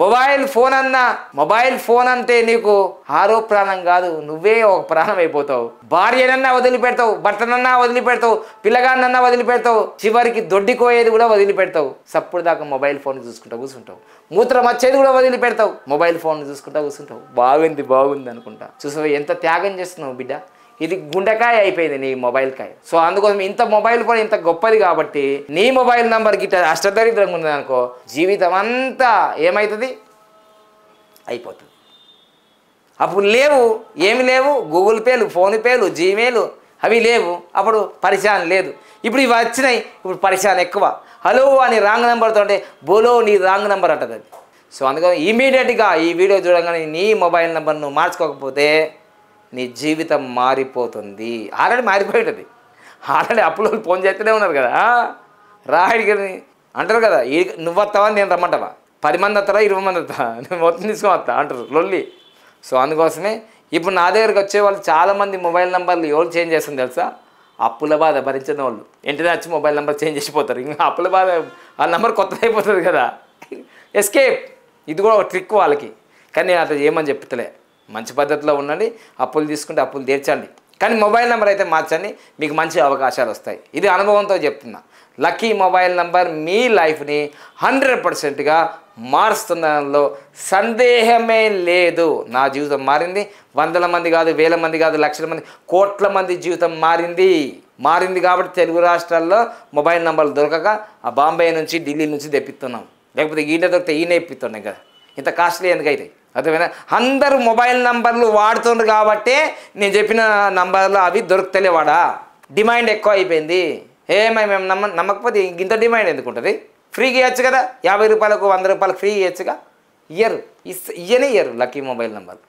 Mobile phone అంటే నీకు ఆరో ప్రాణం కాదు, నువ్వే ఒక ప్రాణం అయిపోతావు. భార్యనన్నా వదిలిపెడతావు, భర్తనన్నా వదిలిపెడతావు, పిల్లగానన్నా వదిలిపెడతావు, చివరికి దొడ్డికోయేది కూడా వదిలిపెడతావు. సప్పుడు దాకా మొబైల్ ఫోన్ చూసుకుంటా కూర్చుంటావు. మూత్రం వచ్చేది కూడా వదిలిపెడతావు, మొబైల్ ఫోన్ చూసుకుంటా కూర్చుంటావు. బాగుంది అనుకుంటా. చూసావా ఎంత త్యాగం చేస్తున్నావు బిడ్డ. ఇది గుండెకాయ అయిపోయింది నీ మొబైల్ కాయ. సో అందుకోసం ఇంత మొబైల్ ఫోన్ ఇంత గొప్పది కాబట్టి నీ మొబైల్ నంబర్ గిట్ట అష్టదరిద్రంగా ఉంది అనుకో, జీవితం అంతా ఏమవుతుంది, అయిపోతుంది. అప్పుడు ఏమి లేవు, గూగుల్ పేలు, ఫోన్ పేలు, జీమెయిల్ అవి లేవు, అప్పుడు పరిశాన్ లేదు. ఇప్పుడు ఇవి వచ్చినాయి, ఇప్పుడు పరిశాన్ ఎక్కువ. హలో అని రాంగ్ నెంబర్తో అంటే బోలో నీ రాంగ్ నెంబర్ అంటది అది. సో అందుకని ఇమీడియట్గా ఈ వీడియో చూడగానే నీ మొబైల్ నెంబర్ నువ్వు మార్చుకోకపోతే నీ జీవితం మారిపోతుంది. ఆల్రెడీ మారిపోయి ఉంటుంది. ఆల్రెడీ అప్పులో ఫోన్ చేస్తూనే ఉన్నారు కదా, రాయిడికి అంటారు కదా, నువ్వు వస్తావా నేను రమ్మంటావా, 10 మంది వస్తారా 20 మంది వస్తా, నువ్వు మొత్తం తీసుకొని వస్తా అంటారు లొల్లి. సో అందుకోసమే ఇప్పుడు నా దగ్గరికి వచ్చే వాళ్ళు చాలామంది మొబైల్ నెంబర్లు ఎవరు చేంజ్ చేస్తుంది తెలుసా, అప్పుల బాధ భరించిన వాళ్ళు వెంటనే వచ్చి మొబైల్ నెంబర్ చేంజ్ చేసిపోతారు. ఇంకా అప్పుల బాధ వాళ్ళ నెంబర్ కొత్తది అయిపోతుంది కదా, ఎస్కేప్. ఇది కూడా ఒక ట్రిక్ వాళ్ళకి. కానీ నేను అట్లా ఏమని చెప్తలే, మంచి పద్ధతిలో ఉండండి, అప్పులు తీసుకుంటే అప్పులు తీర్చండి, కానీ మొబైల్ నెంబర్ అయితే మార్చండి, మీకు మంచి అవకాశాలు వస్తాయి. ఇది అనుభవంతో చెప్తున్నా. లక్కీ మొబైల్ నెంబర్ మీ లైఫ్ని 100%గా మారుస్తుండడంలో సందేహమే లేదు. నా జీవితం మారింది, 100ల మంది కాదు, 1000 మంది కాదు, లక్షల మంది, కోట్ల మంది జీవితం మారింది కాబట్టి తెలుగు రాష్ట్రాల్లో మొబైల్ నెంబర్లు దొరకక ఆ బాంబే నుంచి ఢిల్లీ నుంచి తెప్పిస్తున్నాం. లేకపోతే ఈయన దొరికితే ఈయన ఇప్పిస్తున్నాయి కదా, ఇంత కాస్ట్లీ ఎందుకైతే. అర్థమైనా, అందరూ మొబైల్ నంబర్లు వాడుతుండ్రు కాబట్టే నేను చెప్పిన నంబర్లు అవి దొరుకుతలేవాడా, డిమాండ్ ఎక్కువ అయిపోయింది. మేము నమ్మకపోతే ఇంత డిమాండ్ ఎందుకు ఉంటుంది, ఫ్రీగా ఇవ్వచ్చు కదా, 50 రూపాయలకు 100 రూపాయలకు ఫ్రీ ఇవ్వచ్చుగా. ఇయ్యరు లక్కీ మొబైల్ నెంబర్.